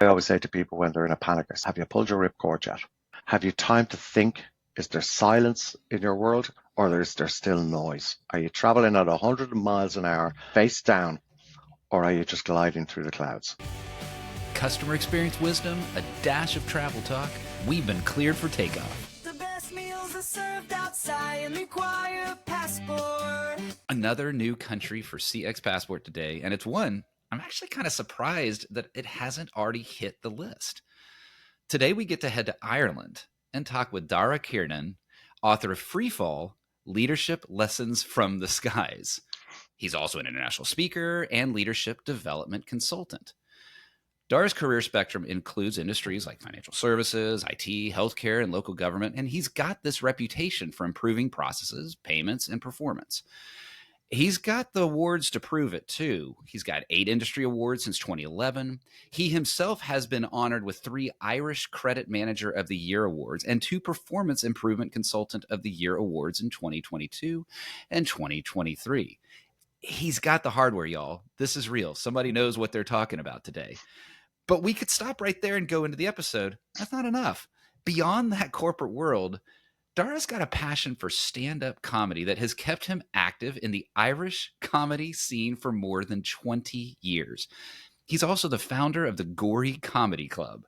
I always say to people when they're in a panic, I say, have you pulled your ripcord yet? Have you time to think? Is there silence in your world, or is there still noise? Are you traveling at 100 miles an hour face down, or are you just gliding through the clouds? Customer experience wisdom, a dash of travel talk. We've been cleared for takeoff. The best meals are served outside and require a passport. Another new country for CX Passport today, and it's one I'm actually kind of surprised that it hasn't already hit the list. Today we get to head to Ireland and talk with Dara Kiernan, author of Freefall, Leadership Lessons from the Skies. He's also an international speaker and leadership development consultant. Dara's career spectrum includes industries like financial services, IT, healthcare, and local government, and he's got this reputation for improving processes, payments, and performance. He's got the awards to prove it, too. He's got 8 industry awards since 2011. He himself has been honored with 3 Irish Credit Manager of the Year awards and 2 Performance Improvement Consultant of the Year awards in 2022 and 2023. He's got the hardware, y'all. This is real. Somebody knows what they're talking about today. But we could stop right there and go into the episode. That's not enough. Beyond that corporate world, Dara's got a passion for stand-up comedy that has kept him active in the Irish comedy scene for more than 20 years. He's also the founder of the Gory Comedy Club.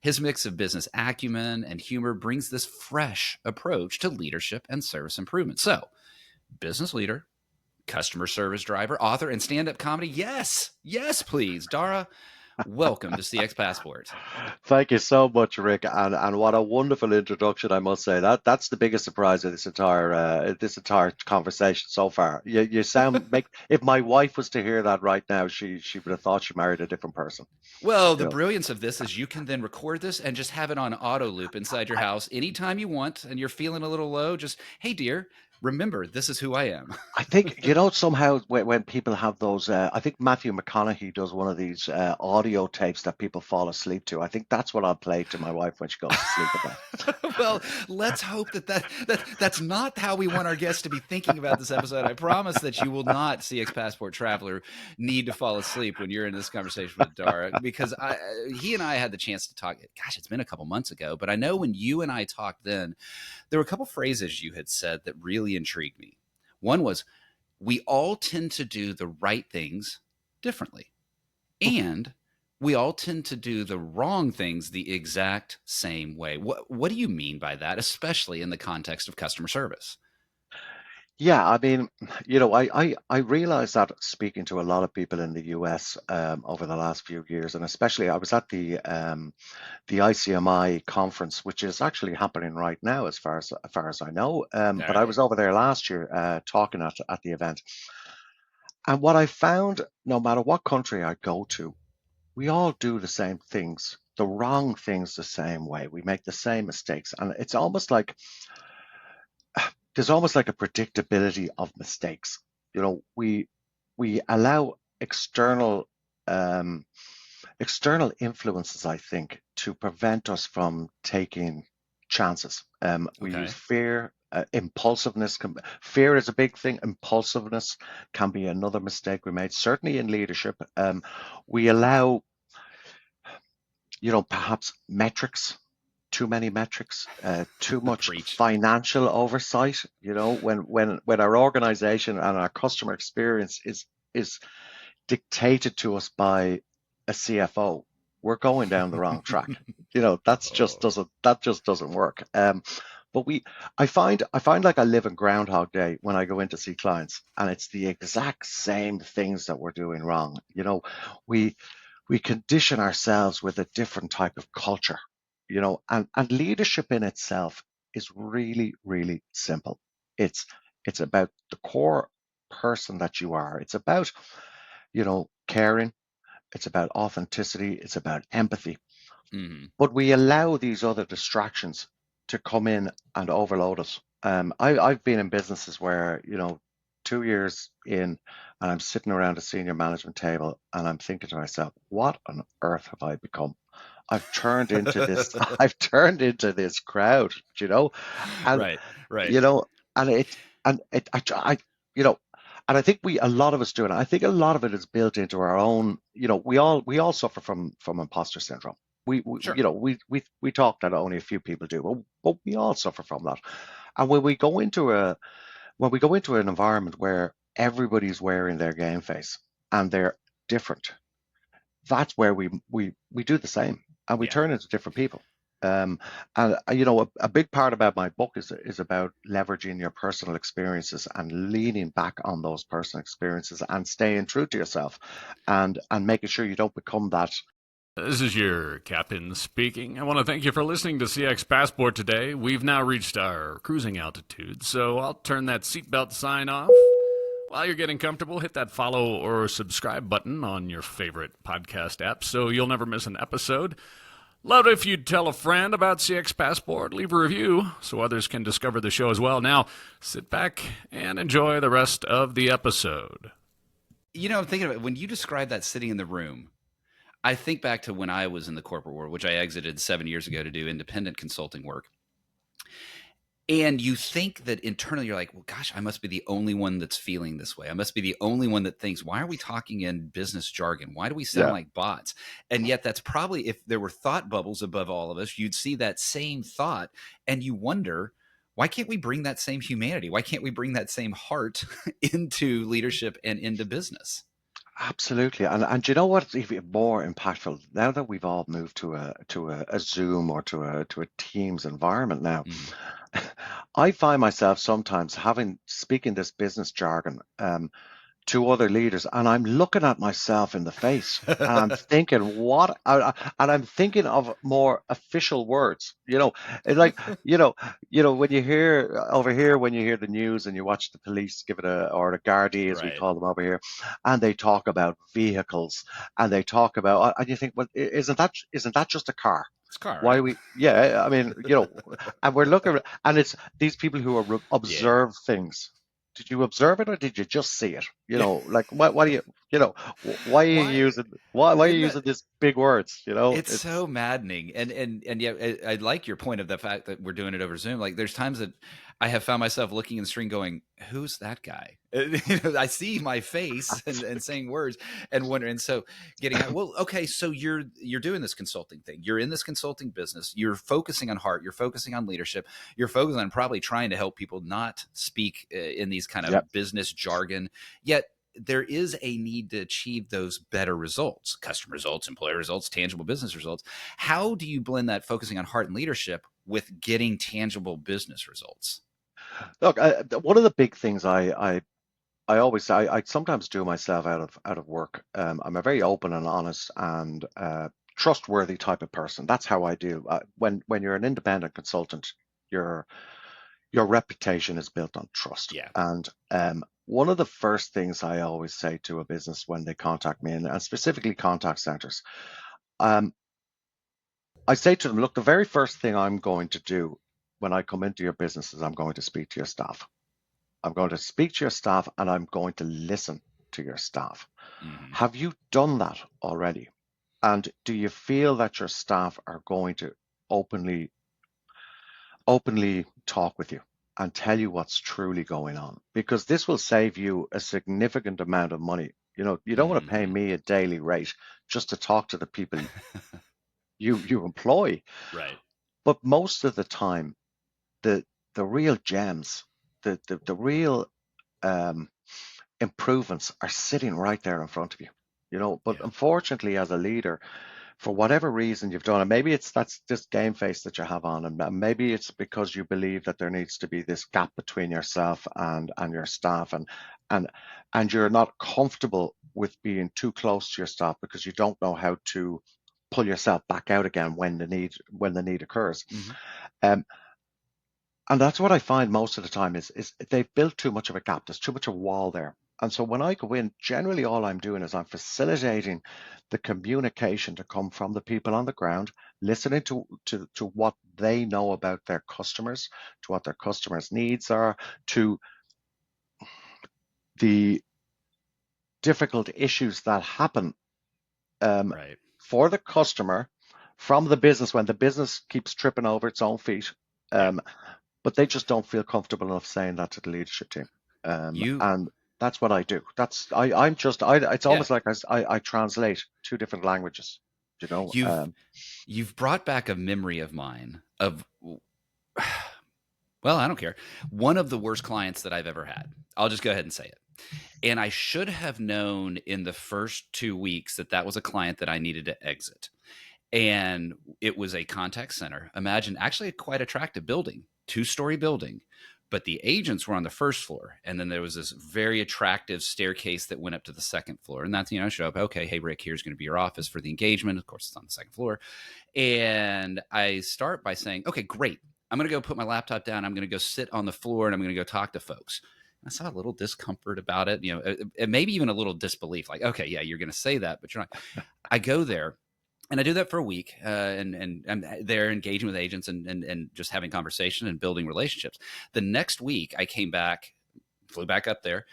His mix of business acumen and humor brings this fresh approach to leadership and service improvement. So, business leader, customer service driver, author, and stand-up comedy. Yes, please. Dara, welcome to CX Passport. Thank you so much, Rick, and what a wonderful introduction, I must say. That's the biggest surprise of this entire conversation so far. You sound make if my wife was to hear that right now, she would have thought she married a different person. Well, the You know, brilliance of this is you can then record this and just have it on auto loop inside your house anytime you want, and you're feeling a little low. Just, hey, dear, remember, this is who I am. I think somehow when people have those, I think Matthew McConaughey does one of these audio tapes that people fall asleep to. I think that's what I'll play to my wife when she goes to sleep at night. Well, let's hope that's not how we want our guests to be thinking about this episode. I promise that you will not, CX Passport traveler, need to fall asleep when you're in this conversation with Dara, because he and I had the chance to talk. Gosh, it's been a couple months ago, but I know when you and I talked then, there were a couple phrases you had said that really intrigued me. One was, we all tend to do the right things differently, and we all tend to do the wrong things the exact same way. What do you mean by that, especially in the context of customer service? Yeah, I mean, I realize that speaking to a lot of people in the US over the last few years, and especially I was at the ICMI conference, which is actually happening right now, as far as I know. All But I right. was over there last year talking at the event, and what I found, no matter what country I go to, we all do the same things, the wrong things the same way. We make the same mistakes, and it's almost like there's almost like a predictability of mistakes. We allow um, external influences, I think, to prevent us from taking chances. We use Okay. fear, impulsiveness. Fear is a big thing. Impulsiveness can be another mistake we made. Certainly in leadership, we allow, perhaps metrics, too many metrics, too much Preach. financial oversight. When our organization and our customer experience is dictated to us by a CFO, we're going down the wrong track. Oh. That just doesn't work. But I find like I live in Groundhog Day when I go in to see clients, and it's the exact same things that we're doing wrong. We we condition ourselves with a different type of culture, and leadership in itself is really, really simple. It's it's about the core person that you are. It's about, caring. It's about authenticity. It's about empathy. Mhm. But we allow these other distractions to come in and overload us. I've been in businesses where, 2 years in, and I'm sitting around a senior management table and I'm thinking to myself, what on earth have I become? I've turned into this, I've turned into this crowd, you know, and, Right, right. you know, and it, I, you know, and I think a lot of us do it. I think a lot of it is built into our own, we all suffer from imposter syndrome. Sure. We talk that only a few people do, but we all suffer from that. And when we go into an environment where everybody's wearing their game face and they're different, that's where we do the same and we Yeah. turn into different people. Um, and a big part about my book is about leveraging your personal experiences and leaning back on those personal experiences and staying true to yourself, and making sure you don't become that. This is your captain speaking. I want to thank you for listening to CX Passport today. We've now reached our cruising altitude, so I'll turn that seatbelt sign off. While you're getting comfortable, hit that follow or subscribe button on your favorite podcast app so you'll never miss an episode. Love it if you'd tell a friend about CX Passport, leave a review so others can discover the show as well. Now, sit back and enjoy the rest of the episode. I'm thinking about when you describe that sitting in the room, I think back to when I was in the corporate world, which I exited 7 years ago to do independent consulting work. And you think that internally you're like, well, gosh, I must be the only one that's feeling this way. I must be the only one that thinks, why are we talking in business jargon? Why do we sound Yeah, like bots? And yet that's probably, if there were thought bubbles above all of us, you'd see that same thought and you wonder, why can't we bring that same humanity? Why can't we bring that same heart into leadership and into business? absolutely. And do you know what's even more impactful now that we've all moved to a Zoom or to a Teams environment now? Mm. I find myself sometimes speaking this business jargon to other leaders, and I'm looking at myself in the face, and I'm thinking, and I'm thinking of more official words. It's like when you hear over here, when you hear the news and you watch the police give it or the Gardaí, as we Right. call them over here, and they talk about vehicles, and they talk about, and you think, well, isn't that just a car? It's car, Why right? we, yeah, I mean, and we're looking, and it's these people who Yeah. observe things. Did you observe it or did you just see it? Yeah. Like what do why are you Why? using why are you Isn't that using these big words? It's It's so maddening, and yeah, I like your point of the fact that we're doing it over Zoom. Like, there's times that I have found myself looking in the screen, going, "Who's that guy?" I see my face and saying words and wondering. So, getting out. Well, okay, so you're doing this consulting thing. You're in this consulting business. You're focusing on heart. You're focusing on leadership. You're focusing on probably trying to help people not speak in these kind yeah. of business jargon. Yet there is a need to achieve those better results, customer results, employee results, tangible business results. How do you blend that focusing on heart and leadership with getting tangible business results? Look, one of the big things I always say, I sometimes do myself out of work. I'm a very open and honest and trustworthy type of person. That's how I do. When you're an independent consultant, your your reputation is built on trust. Yeah. And one of the first things I always say to a business when they contact me, and specifically contact centers, um, I say to them, look, the very first thing I'm going to do when I come into your business is I'm going to speak to your staff. I'm going to speak to your staff and I'm going to listen to your staff. Mm-hmm. Have you done that already? And do you feel that your staff are going to openly talk with you and tell you what's truly going on? Because this will save you a significant amount of money. You don't want to pay Mm-hmm. me a daily rate just to talk to the people you employ. Right. But most of the time, the the real gems, the real um, improvements are sitting right there in front of you. But Yeah. unfortunately, as a leader, for whatever reason you've done it, maybe that's this game face that you have on, and maybe it's because you believe that there needs to be this gap between yourself and your staff, and and you're not comfortable with being too close to your staff because you don't know how to pull yourself back out again when the need occurs. Mm-hmm. Um, and that's what I find most of the time is they've built too much of a gap. There's too much of a wall there. And so when I go in, generally all I'm doing is I'm facilitating the communication to come from the people on the ground, listening to what they know about their customers, to what their customers' needs are, to the difficult issues that happen um, Right. for the customer from the business when the business keeps tripping over its own feet. Yeah. But they just don't feel comfortable enough saying that to the leadership team. You And That's what I do. I'm just it's Yeah. almost like I translate two different languages, you know. You've brought back a memory of mine of, well, I don't care. One of the worst clients that I've ever had. I'll just go ahead and say it. And I should have known in the first 2 weeks that that was a client that I needed to exit. And it was a contact center. Imagine, actually a quite attractive building, 2-story building, but the agents were on the first floor. And then there was this very attractive staircase that went up to the second floor. And that's, show up, okay, hey, Rick, here's going to be your office for the engagement. Of course, it's on the second floor. And I start by saying, okay, great. I'm going to go put my laptop down. I'm going to go sit on the floor and I'm going to go talk to folks. I saw a little discomfort about it, maybe even a little disbelief, like, okay, yeah, you're going to say that, but you're not. I go there and I do that for a week, and I'm there engaging with agents and just having conversation and building relationships. The next week I came back, flew back up there,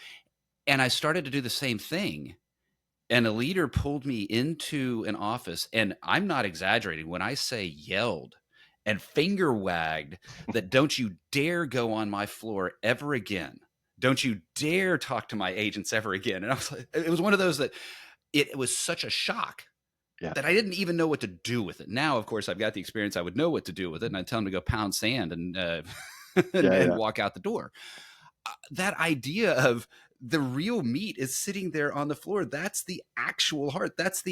and I started to do the same thing. And a leader pulled me into an office, and I'm not exaggerating when I say yelled and finger wagged that don't you dare go on my floor ever again. Don't you dare talk to my agents ever again. And I was like, it was one of those that it was such a shock Yeah. that I didn't even know what to do with it. Now, of course, I've got the experience. I would know what to do with it. And I'd tell them to go pound sand and, and walk out the door. That idea of the real meat is sitting there on the floor. That's the actual heart. That's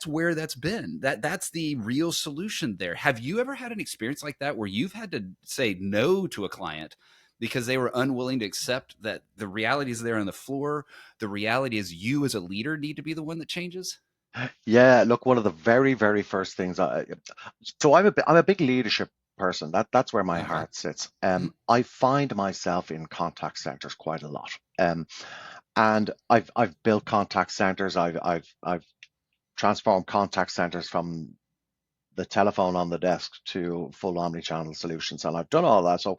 where that's been. That's the real solution there. Have you ever had an experience like that where you've had to say no to a client because they were unwilling to accept that the reality is there on the floor? The reality is you as a leader need to be the one that changes? Yeah, look, one of the very, very first things so I'm a big leadership person. That's where my Okay. heart sits. Mhm. I find myself in contact centers quite a lot. And I've built contact centers. I've transformed contact centers from the telephone on the desk to full omni-channel solutions, and I've done all that. So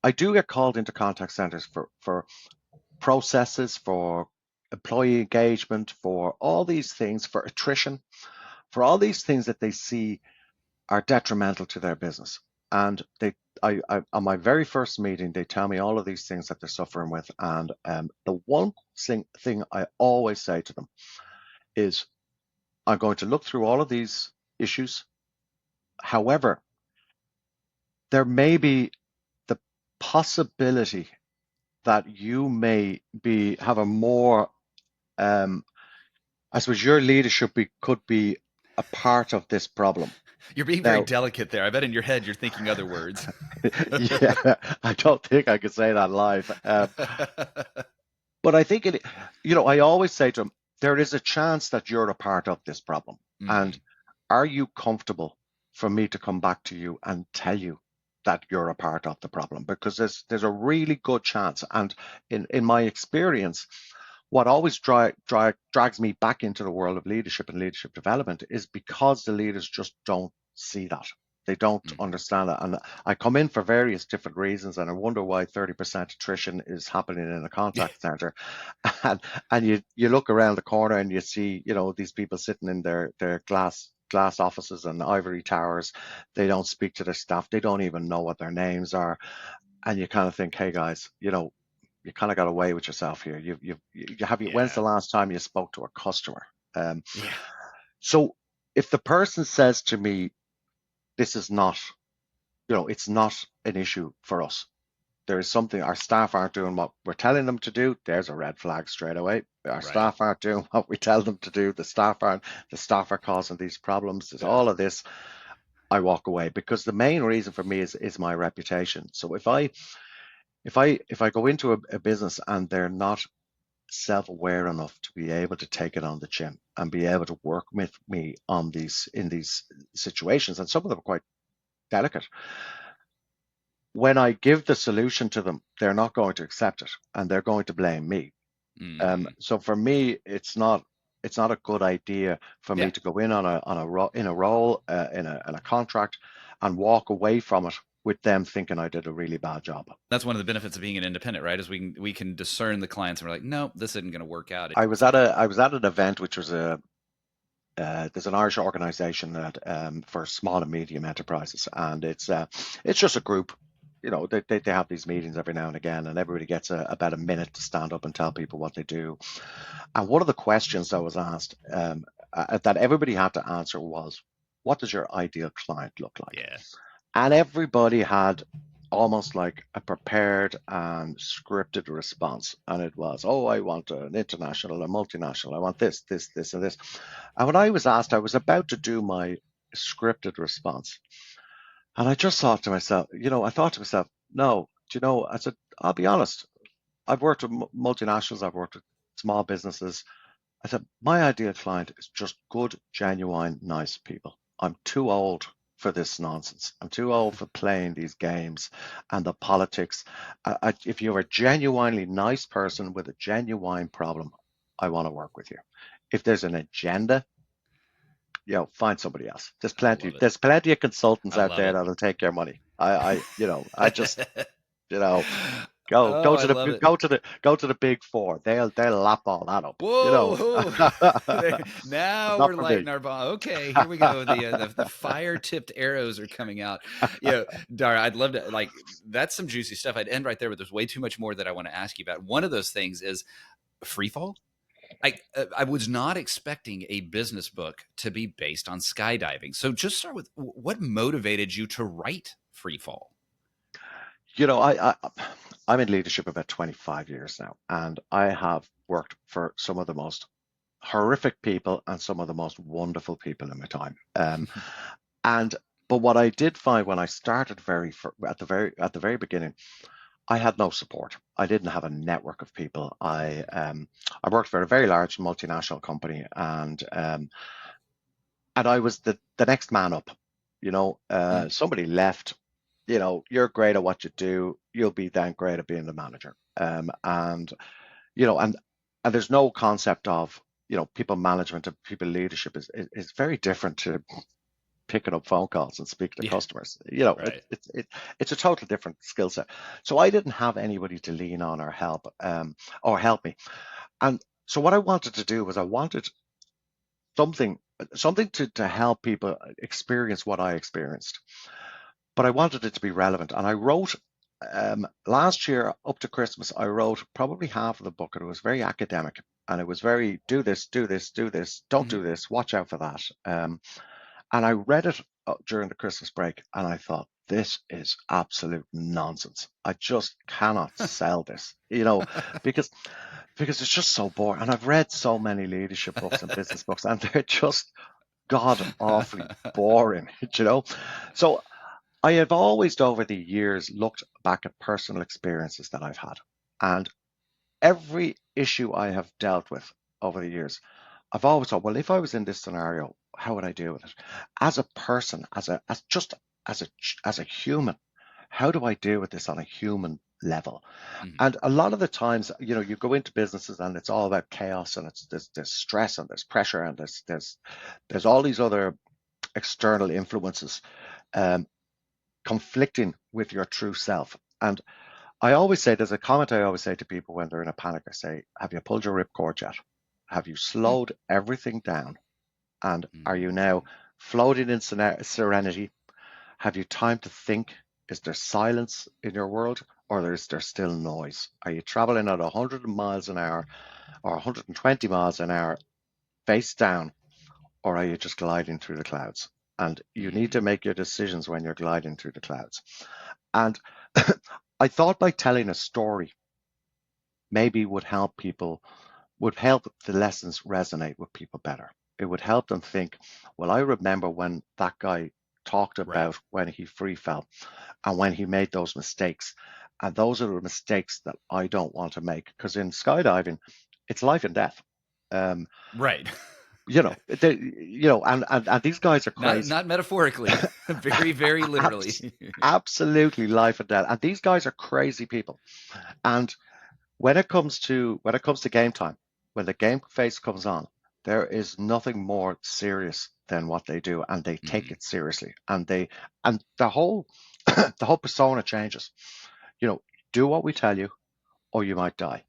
I do get called into contact centers for processes, for employee engagement, for all these things, for attrition, for all these things that they see are detrimental to their business. And on my very first meeting, they tell me all of these things that they're suffering with. And the one thing I always say to them is, I'm going to look through all of these issues. However, there may be the possibility that you may have a more, I suppose your leadership could be a part of this problem. You're being very Now, delicate there. I bet in your head you're thinking other words. yeah, I don't think I could say that live. But I think I always say to them, there is a chance that you're a part of this problem. And are you comfortable for me to come back to you and tell you that you're a part of the problem? Because there's a really good chance. And in my experience, what always drags me back into the world of leadership and leadership development is because the leaders just don't see that. They don't understand it. And I come in for various different reasons, and I wonder why 30% attrition is happening in a contact center. And you look around the corner and you see, these people sitting in their glass offices and ivory towers. They don't speak to their staff. They don't even know what their names are. And you kind of think, hey guys, you kind of got away with yourself here. When's the last time you spoke to a customer? So if the person says to me, this is not, it's not an issue for us. There is something, our staff aren't doing what we're telling them to do. There's a red flag straight away. Our staff aren't doing what we tell them to do. The staff are causing these problems. There's all of this. I walk away because the main reason for me is my reputation. So if I go into a business and they're not self-aware enough to be able to take it on the chin and be able to work with me in these situations, and some of them are quite delicate, when I give the solution to them, they're not going to accept it and they're going to blame me. So for me, it's not a good idea for me to go in on a role in a contract and walk away from it with them thinking I did a really bad job. That's one of the benefits of being an independent, right? Is we can discern the clients and we're like, no, this isn't going to work out. I was at an event which was there's an Irish organization that for small and medium enterprises, and it's just a group they have these meetings every now and again, and everybody gets about a minute to stand up and tell people what they do. And one of the questions that was asked that everybody had to answer was, what does your ideal client look like? Yeah. And everybody had almost like a prepared and scripted response. And it was, oh, I want an international, a multinational, I want this, this, this, and this. And when I was asked, I was about to do my scripted response. And I just thought to myself, I thought to myself, no, I said, I'll be honest. I've worked with multinationals, I've worked with small businesses. I said, my ideal client is just good, genuine, nice people. I'm too old for this nonsense. I'm too old for playing these games and the politics. If you're a genuinely nice person with a genuine problem, I want to work with you. If there's an agenda, find somebody else. There's I love plenty. it. There's plenty of consultants I out love there it. that'll take your money. I just, Go Oh, go I to love the it. go to the big four. They'll lap all that up. Whoa, now Not we're for me. lighting our bomb. Okay, here we go. The fire tipped arrows are coming out. Dara, I'd love to that's some juicy stuff. I'd end right there, but there's way too much more that I want to ask you about. One of those things is Freefall. I was not expecting a business book to be based on skydiving. So just start with what motivated you to write Freefall? I'm in leadership about 25 years now, and I have worked for some of the most horrific people and some of the most wonderful people in my time. And but what I did find when I started at the very beginning, I had no support. I didn't have a network of people. I worked for a very large multinational company, and I was the next man up. Somebody left. You're great at what you do. You'll be then great at being the manager. And you know, and and there's no concept of people management and people leadership is very different to picking up phone calls and speaking to Yeah, customers. right. It's a total different skill set. So I didn't have anybody to lean on or help me. And so what I wanted to do was I wanted something something to help people experience what I experienced, but I wanted it to be relevant. And I wrote last year up to Christmas, I wrote probably half of the book, and it was very academic, and it was very do this, do this, do this, don't Mhm. do this, watch out for that. And I read it during the Christmas break, and I thought, this is absolute nonsense. I just cannot sell this, because it's just so boring. And I've read so many leadership books and business books, and they're just god awfully boring, So I have always, over the years, looked back at personal experiences that I've had, and every issue I have dealt with over the years, I've always thought, well, if I was in this scenario, how would I deal with it? As a person, as a human, how do I deal with this on a human level? Mhm. And a lot of the times, you go into businesses and it's all about chaos, and there's stress and there's pressure and there's all these other external influences um, conflicting with your true self. And I always say, there's a comment I always say to people when they're in a panic. I say, have you pulled your ripcord yet? Have you slowed everything down? And are you now Mhm. floating in serenity? Have you time to think? Is there silence in your world, or is there still noise? Are you traveling at 100 miles an hour or 120 miles an hour face down, or are you just gliding through the clouds? And you need to Mhm. make your decisions when you're gliding through the clouds. And I thought by telling a story maybe would help the lessons resonate with people better. It would help them think, well, I remember when that guy talked Right. about when he free fell and when he made those mistakes. And those are the mistakes that I don't want to make, because in skydiving, it's life and death. Um, Right. and these guys are Not crazy. not metaphorically, very, very Abs- literally. Absolutely life and death. And these guys are crazy people. And when it comes to game time, when the game face comes on, there is nothing more serious than what they do, and they take Mhm. it seriously, and the whole the whole persona changes. You know, do what we tell you, or you might die.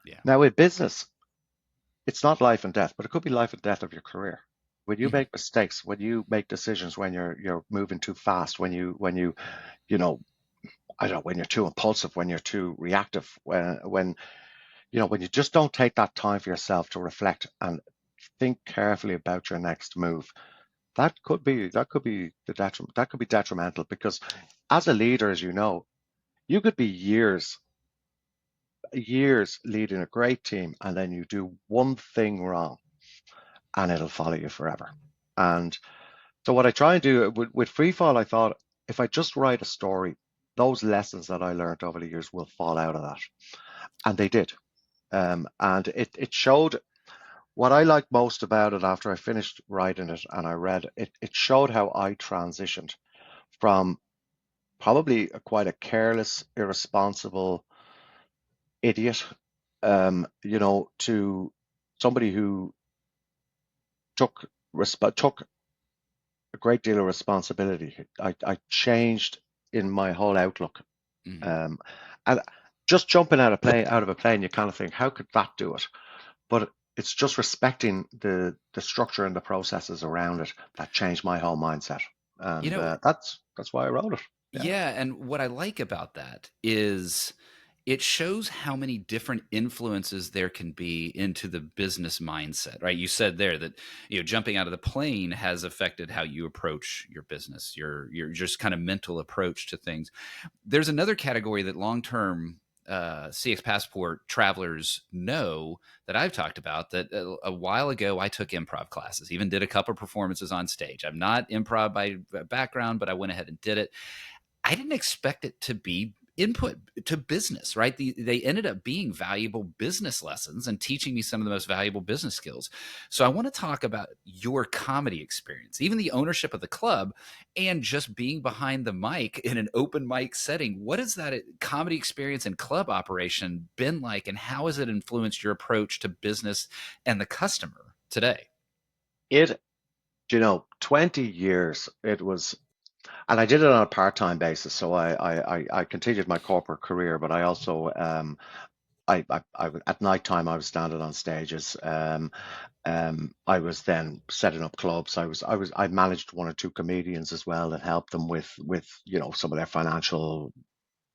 Yeah. Now, in business, it's not life and death, but it could be life and death of your career. When you Mhm. make mistakes, when you make decisions, when you're moving too fast, when you you know I don't know, when you're too impulsive, when you're too reactive, when when you just don't take that time for yourself to reflect and think carefully about your next move, that could be detrimental, because as a leader, as you know, you could be years leading a great team, and then you do one thing wrong and it'll follow you forever. And so what I try and do with Freefall, I thought, if I just write a story, those lessons that I learned over the years will fall out of that. And they did. And it showed what I liked most about it after I finished writing it and I read it. It showed how I transitioned from probably quite a careless, irresponsible idiot, to somebody who took a great deal of responsibility. I changed in my whole outlook. Mhm. And just jumping out of a plane, you kind of think, how could that do it? But it's just respecting the structure and the processes around it that changed my whole mindset. You And know, that's why I wrote it. Yeah. yeah, and what I like about that is it shows how many different influences there can be into the business mindset, right? You said there that jumping out of the plane has affected how you approach your business, your just kind of mental approach to things. There's another category that long-term CX Passport travelers know that I've talked about, that a while ago I took improv classes, even did a couple performances on stage. I'm not improv by background, but I went ahead and did it. I didn't expect it to be input to business, right? They ended up being valuable business lessons and teaching me some of the most valuable business skills. So I want to talk about your comedy experience, even the ownership of the club and just being behind the mic in an open mic setting. What has that comedy experience and club operation been like, and how has it influenced your approach to business and the customer today? It, 20 years it was, and I did it on a part-time basis. So I continued my corporate career, but I also at night time I was standing on stages. I was then setting up clubs. I managed one or two comedians as well and helped them with some of their financial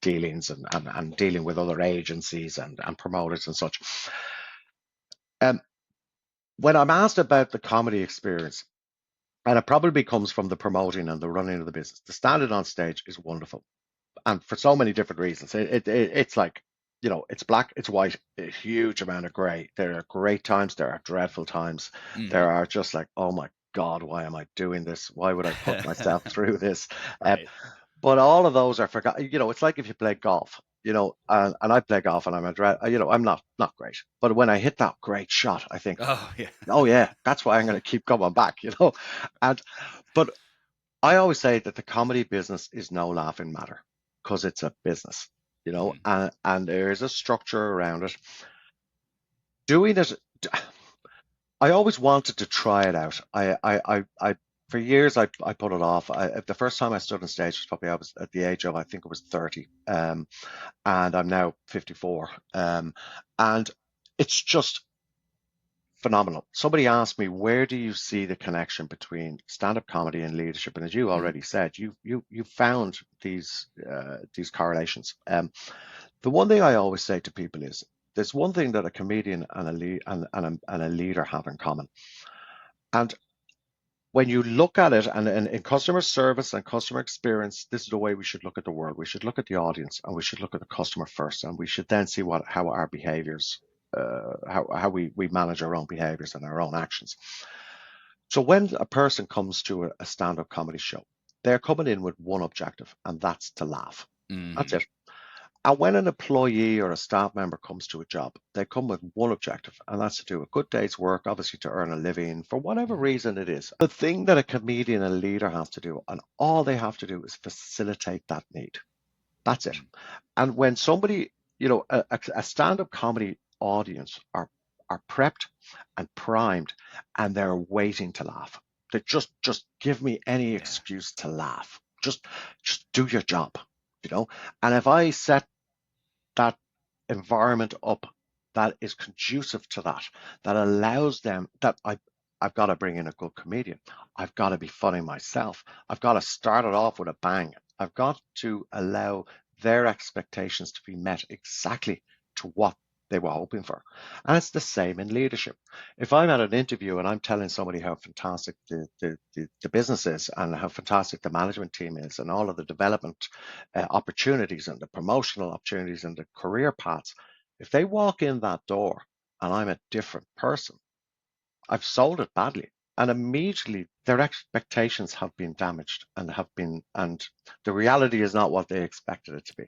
dealings, and dealing with other agencies and promoters and such. Um, when I'm asked about the comedy experience, and it probably comes from the promoting and the running of the business, the standing on stage is wonderful, and for so many different reasons. It's like, it's black, it's white, a huge amount of gray. There are great times, there are dreadful times, there Hmm. are just like, oh my God, why am I doing this? Why would I put myself through this? Um, Right. but all of those are forgotten. It's like if you play golf, and I play golf, and I'm not great, but when I hit that great shot, I think, Oh, yeah. oh yeah, that's why I'm going to keep coming back. And but I always say that the comedy business is no laughing matter, because it's a business, Mhm. and there is a structure around it. Doing it, I always wanted to try it out. For years I put it off. The first time I stood on stage was probably, I was at the age of, I think it was 30, and I'm now 54, and it's just phenomenal. Somebody asked me, where do you see the connection between stand-up comedy and leadership? And as you Mhm. already said, you found these correlations. The one thing I always say to people is, there's one thing that a comedian and a leader have in common. And when you look at it, and in customer service and customer experience, this is the way we should look at the world. We should look at the audience, and we should look at the customer first, and we should then see how our behaviors, how we manage our own behaviors and our own actions. So when a person comes to a stand-up comedy show, they're coming in with one objective, and that's to laugh. That's Mhm. it. And when an employee or a staff member comes to a job, they come with one objective, and that's to do a good day's work, obviously to earn a living for whatever Mhm. reason it is. The thing that a comedian and leader have to do, and all they have to do, is facilitate that need. That's it. Mhm. And when somebody, a stand-up comedy audience are prepped and primed, and they're waiting to laugh. They just give me any Yeah. excuse to laugh. Just do your job, you know. And if I set that environment up that is conducive to that, that allows them, that I've got to bring in a good comedian. I've got to be funny myself. I've got to start it off with a bang. I've got to allow their expectations to be met exactly to what they were hoping for. And it's the same in leadership. If I'm at an interview and I'm telling somebody how fantastic the business is and how fantastic the management team is and all of the development opportunities and the promotional opportunities and the career paths, if they walk in that door and I'm a different person, I've sold it badly. And immediately their expectations have been damaged and the reality is not what they expected it to be.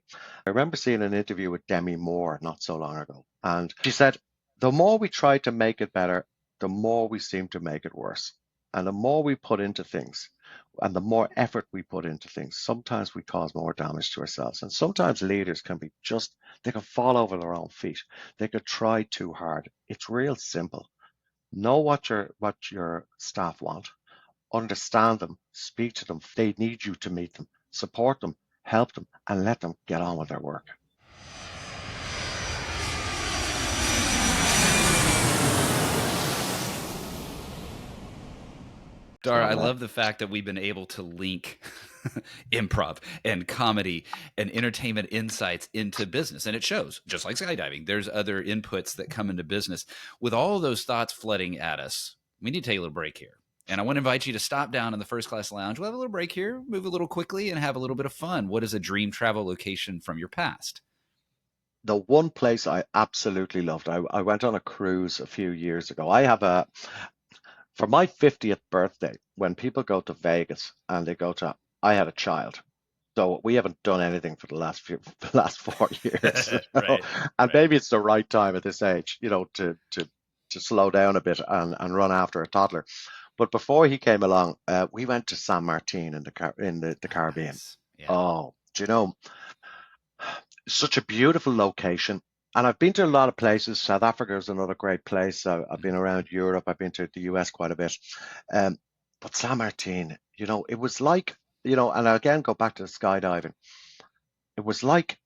I remember seeing an interview with Demi Moore not so long ago, and she said, the more we try to make it better, the more we seem to make it worse. And the more we put into things and the more effort we put into things, sometimes we cause more damage to ourselves. And sometimes leaders can be they can fall over their own feet. They could try too hard. It's real simple. Know what your staff want, understand them, speak to them. They need you to meet them, support them, help them, and let them get on with their work. Dara, I love the fact that we've been able to link improv and comedy and entertainment insights into business. And it shows, just like skydiving, there's other inputs that come into business. With all those thoughts flooding at us, we need to take a little break here. And I want to invite you to stop down in the first class lounge. We'll have a little break here, move a little quickly, and have a little bit of fun. What is a dream travel location from your past? The one place I absolutely loved, I went on a cruise a few years ago. For my 50th birthday, when people go to Vegas and I had a child. So we haven't done anything for the last 4 years. Right. And maybe it's the right time at this age, to slow down a bit and run after a toddler. But before he came along, we went to San Martin in the Caribbean. Nice. Yeah. Oh, such a beautiful location. And I've been to a lot of places. South Africa is another great place. I've been around Europe. I've been to the US quite a bit. But San Martin, it was like, and again, go back to the skydiving. It was like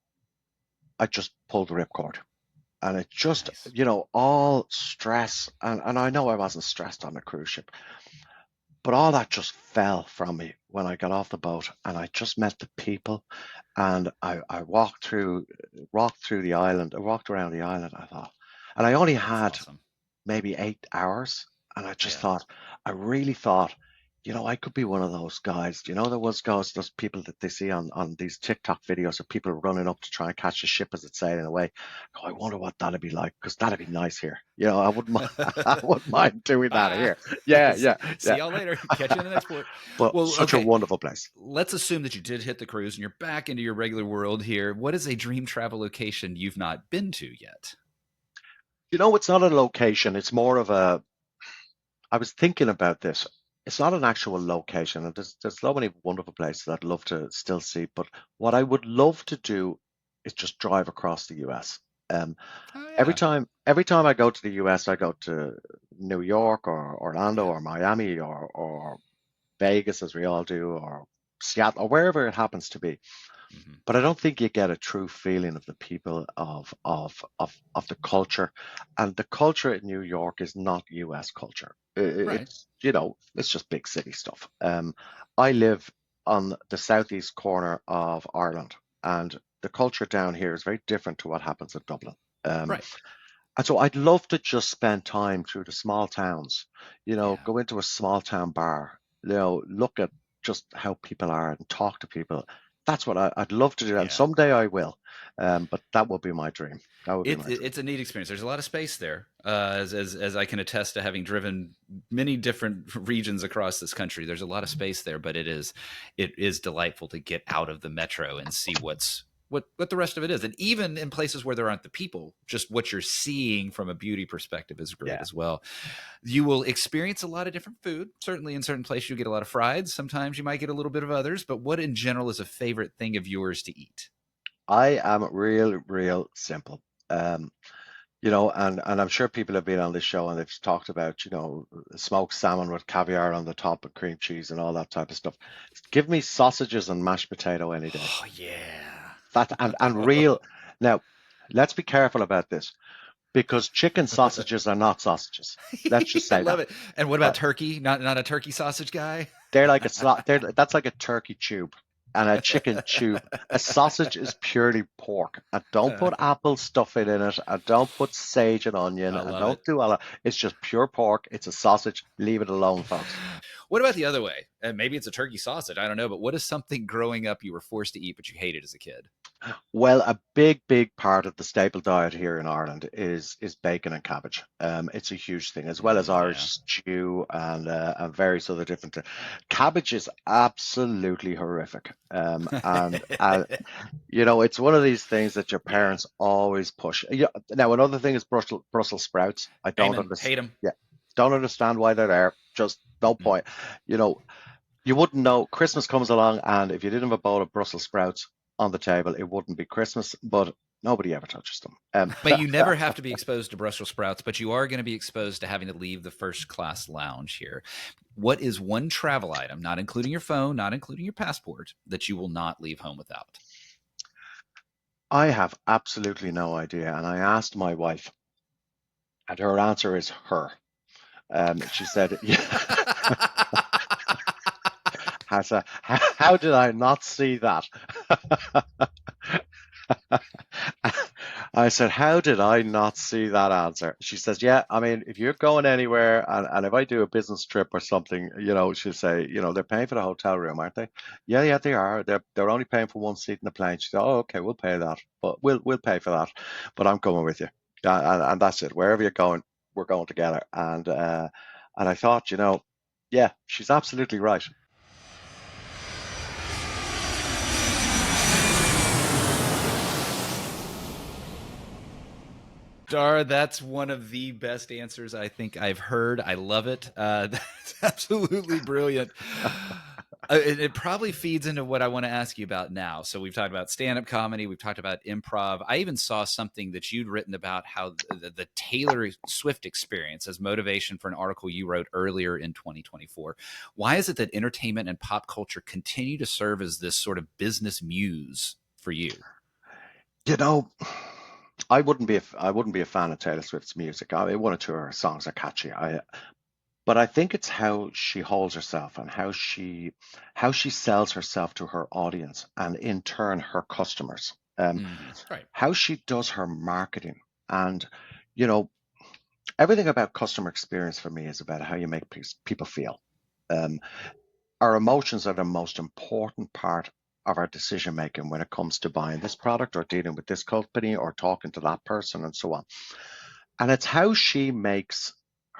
I just pulled the ripcord. And it just, Nice. All stress. And I know I wasn't stressed on a cruise ship, but all that just fell from me when I got off the boat and I just met the people and I walked through the island. I walked around the island, I thought, and I only had That's awesome. maybe 8 hours. And I just Yeah. I really thought, I could be one of those guys. Those people that they see on these TikTok videos of people running up to try and catch a ship as it's sailing away. Oh, I wonder what that'd be like, because that'd be nice here. I wouldn't mind, I wouldn't mind doing that here. Yeah, yeah, See yeah. y'all later. Catch you in the next port. But Well, such a okay. wonderful place. Let's assume that you did hit the cruise and you're back into your regular world here. What is a dream travel location you've not been to yet? It's not a location. It's more of I was thinking about this. It's not an actual location, and there's so many wonderful places I'd love to still see. But what I would love to do is just drive across the US. Um, Oh, every yeah. time I go to the US, I go to New York or Orlando Yeah. or Miami or Vegas, as we all do, or Seattle or wherever it happens to be. Mhm. But I don't think you get a true feeling of the people of the culture, and the culture in New York is not US culture. Right. It's just big city stuff. I live on the southeast corner of Ireland, and the culture down here is very different to what happens in Dublin. Um, Right. and so I'd love to just spend time through the small towns, Yeah. go into a small town bar, look at just how people are and talk to people. That's what I'd love to do, and Yeah. someday I will. But that would be my dream. That would be my dream. It's a neat experience. There's a lot of space there, as I can attest to having driven many different regions across this country. There's a lot of space there, but it is delightful to get out of the metro and see what the rest of it is. And even in places where there aren't the people, just what you're seeing from a beauty perspective is great Yeah. as well. You will experience a lot of different food. Certainly in certain places you get a lot of fried. Sometimes you might get a little bit of others, but what in general is a favorite thing of yours to eat? I am real simple. Um, and I'm sure people have been on this show and they've talked about, smoked salmon with caviar on the top and cream cheese and all that type of stuff. Give me sausages and mashed potato any day. Oh yeah. That and real. Now, let's be careful about this because chicken sausages are not sausages. Let's just I say love that. it. And what about Uh, turkey? Not a turkey sausage guy? That's like a turkey tube. and a chicken tube. A sausage is purely pork. And don't put apple stuffing in it. And don't put sage and onion. I And love it. don't do all that. It's just pure pork. It's a sausage. Leave it alone, folks. What about the other way? And maybe it's a turkey sausage. I don't know. But what is something growing up you were forced to eat but you hated as a kid? Well, a big part of the staple diet here in Ireland is bacon and cabbage. It's a huge thing, as well as Irish Yeah. stew and various other different things. Cabbage is absolutely horrific. It's one of these things that your Yeah. parents always push. Yeah. Now, another thing is Brussels sprouts. I don't Amen. understand. Hate them. Yeah, don't understand why they're there. Just no Mm. point. You know, you wouldn't know. Christmas comes along, and if you didn't have a bowl of Brussels sprouts on the table, it wouldn't be Christmas. But nobody ever touches them. But you never have to be exposed to Brussels sprouts, but you are going to be exposed to having to leave the first class lounge here. What is one travel item, not including your phone, not including your passport, that you will not leave home without? I have absolutely no idea, and I asked my wife, and her answer is her. She said, I said, how did I not see that? I said, how did I not see that answer? She says, yeah, I mean, if you're going anywhere and if I do a business trip or something, she'll say, they're paying for the hotel room, aren't they? Yeah, they are. They're only paying for one seat in the plane. She said, oh, okay, we'll pay that, but we'll pay for that, but I'm coming with you. And that's it. Wherever you're going, we're going together. And I thought, yeah, she's absolutely right. Dara, that's one of the best answers I think I've heard. I love it. That's absolutely brilliant. It probably feeds into what I want to ask you about now. So we've talked about stand-up comedy. We've talked about improv. I even saw something that you'd written about how the Taylor Swift experience as motivation for an article you wrote earlier in 2024. Why is it that entertainment and pop culture continue to serve as this sort of business muse for you? You know, I wouldn't be a fan of Taylor Swift's music. I mean, one or two of her songs are catchy. But I think it's how she holds herself and how she sells herself to her audience and in turn her customers. Right. How she does her marketing and you know everything about customer experience for me is about how you make people feel. Um, our emotions are the most important part of our decision making when it comes to buying this product or dealing with this company or talking to that person and so on. And it's how she makes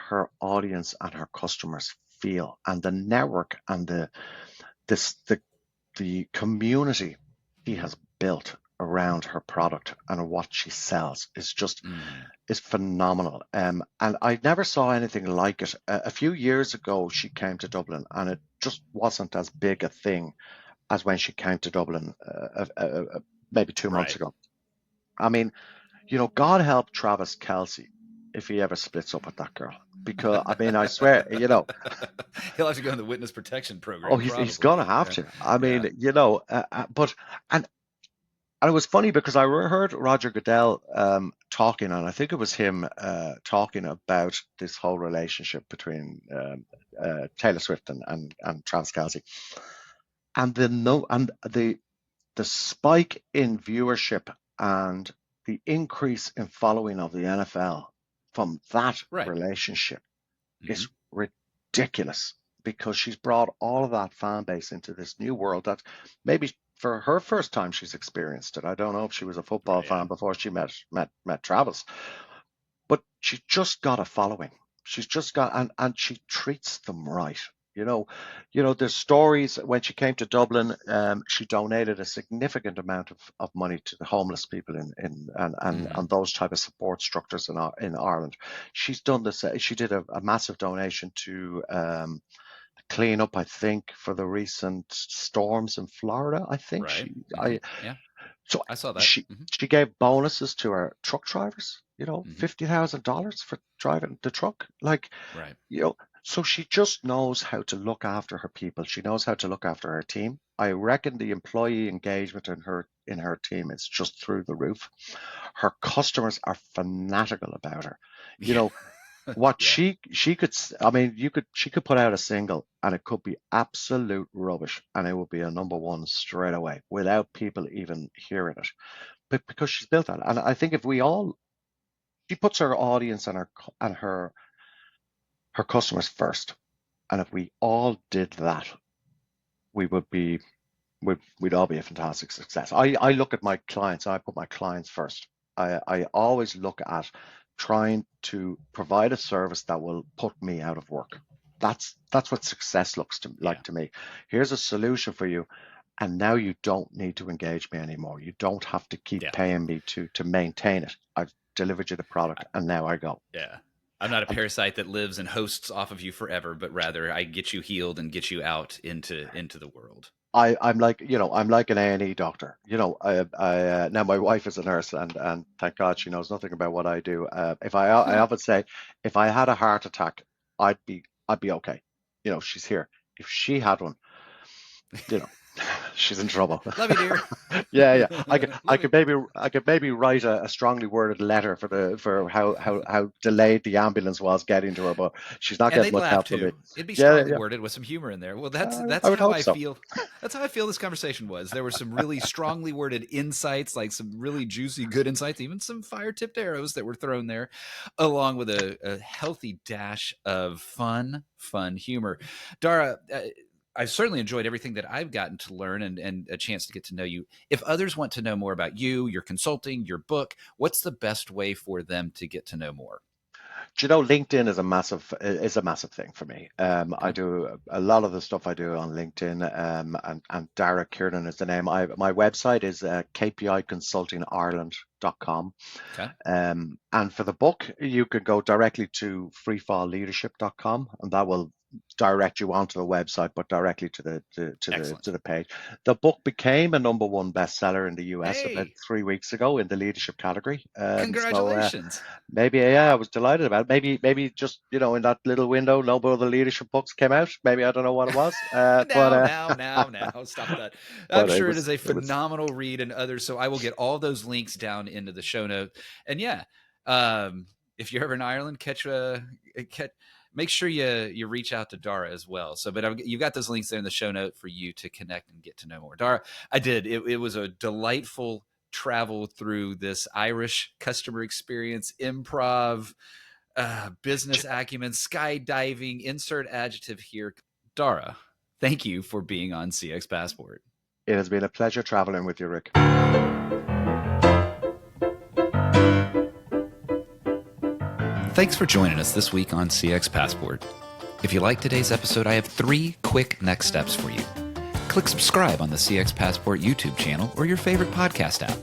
her audience and her customers feel, and the network and this the community she has built around her product and what she sells is phenomenal. And I never saw anything like it. A few years ago, she came to Dublin, and it just wasn't as big a thing as when she came to Dublin maybe 2 months Right. ago. I mean, God help Travis Kelce if he ever splits up with that girl. Because, I mean, I swear, He'll have to go in the witness protection program. oh, he's going to have to. I mean, and it was funny because I heard Roger Goodell talking, and I think it was him talking about this whole relationship between Taylor Swift and Travis Kelce, and the spike in viewership and the increase in following of the NFL from that Right. relationship Mhm. is ridiculous because she's brought all of that fan base into this new world that maybe for her first time she's experienced it. I don't know if she was a football Right, yeah. fan before she met Travis, but she just got a following. She's just got and she treats them right. There's stories when she came to Dublin, she donated a significant amount of money to the homeless people and those type of support structures in Ireland. She's done this. She did a massive donation to clean up, I think, for the recent storms in Florida. I think Right. Yeah, so I saw that. she gave bonuses to her truck drivers. Mhm. $50,000 for driving the truck. Like, Right. so she just knows how to look after her people. She knows how to look after her team. I reckon the employee engagement in her team is just through the roof. Her customers are fanatical about her. You Yeah. know, What Yeah. she could, I mean, she could put out a single and it could be absolute rubbish and it would be a number one straight away without people even hearing it. But because she's built that, and I think if we all, she puts her audience and her customers first, and if we all did that, we would be we'd all be a fantastic success. I look at my clients, I put my clients first. I always look at trying to provide a service that will put me out of work. That's what success looks to Yeah. like to me. Here's a solution for you, and now you don't need to engage me anymore. You don't have to keep Yeah. paying me to maintain it. I've delivered you the product, and now I go. Yeah. I'm not a parasite that lives and hosts off of you forever, but rather I get you healed and get you out into the world. I'm like, I'm like an A&E doctor. Now my wife is a nurse, and thank God she knows nothing about what I do. I often say, if I had a heart attack, I'd be okay. She's here. If she had one, you know, she's in trouble. Love you, dear. Yeah. I Love you. could maybe write a strongly worded letter for how delayed the ambulance was getting to her, but she's not And getting they'd much laugh help from me. too. It'd be Yeah, strongly worded with some humor in there. Well, that's I would how hope I so. feel. That's how I feel this conversation was. There were some really strongly worded insights, like some really juicy, good insights, even some fire-tipped arrows that were thrown there, along with a healthy dash of fun humor. Dara, I've certainly enjoyed everything that I've gotten to learn and a chance to get to know you. If others want to know more about you, your consulting, your book, what's the best way for them to get to know more? Do you know, LinkedIn is a massive thing for me. I Okay. do a lot of the stuff I do on LinkedIn, and Dara Kiernan is the name. My website is kpiconsultingireland.com. Okay. And for the book, you could go directly to freefallleadership.com, and that will direct you onto the website, but directly to Excellent. the page. The book became a number one bestseller in the US about Hey, 3 weeks ago in the leadership category. congratulations. Maybe, yeah, I was delighted about it. Maybe just, in that little window, no other leadership books came out. Maybe I don't know what it was. Now. Stop that. I'm But sure it is a it was, phenomenal read and others. So I will get all those links down into the show note. And yeah, if you're ever in Ireland, make sure you reach out to Dara as well. So, but you've got those links there in the show note for you to connect and get to know more. Dara, I did. It was a delightful travel through this Irish customer experience, improv, business acumen, skydiving, insert adjective here. Dara, thank you for being on CX Passport. it has been a pleasure traveling with you, Rick. Thanks for joining us this week on CX Passport. If you like today's episode, I have 3 quick next steps for you. Click subscribe on the CX Passport YouTube channel or your favorite podcast app.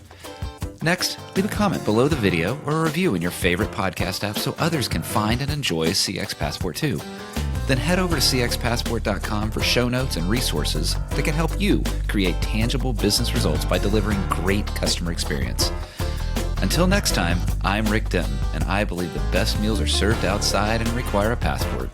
Next, leave a comment below the video or a review in your favorite podcast app so others can find and enjoy CX Passport too. Then head over to cxpassport.com for show notes and resources that can help you create tangible business results by delivering great customer experience. Until next time, I'm Rick Denton, and I believe the best meals are served outside and require a passport.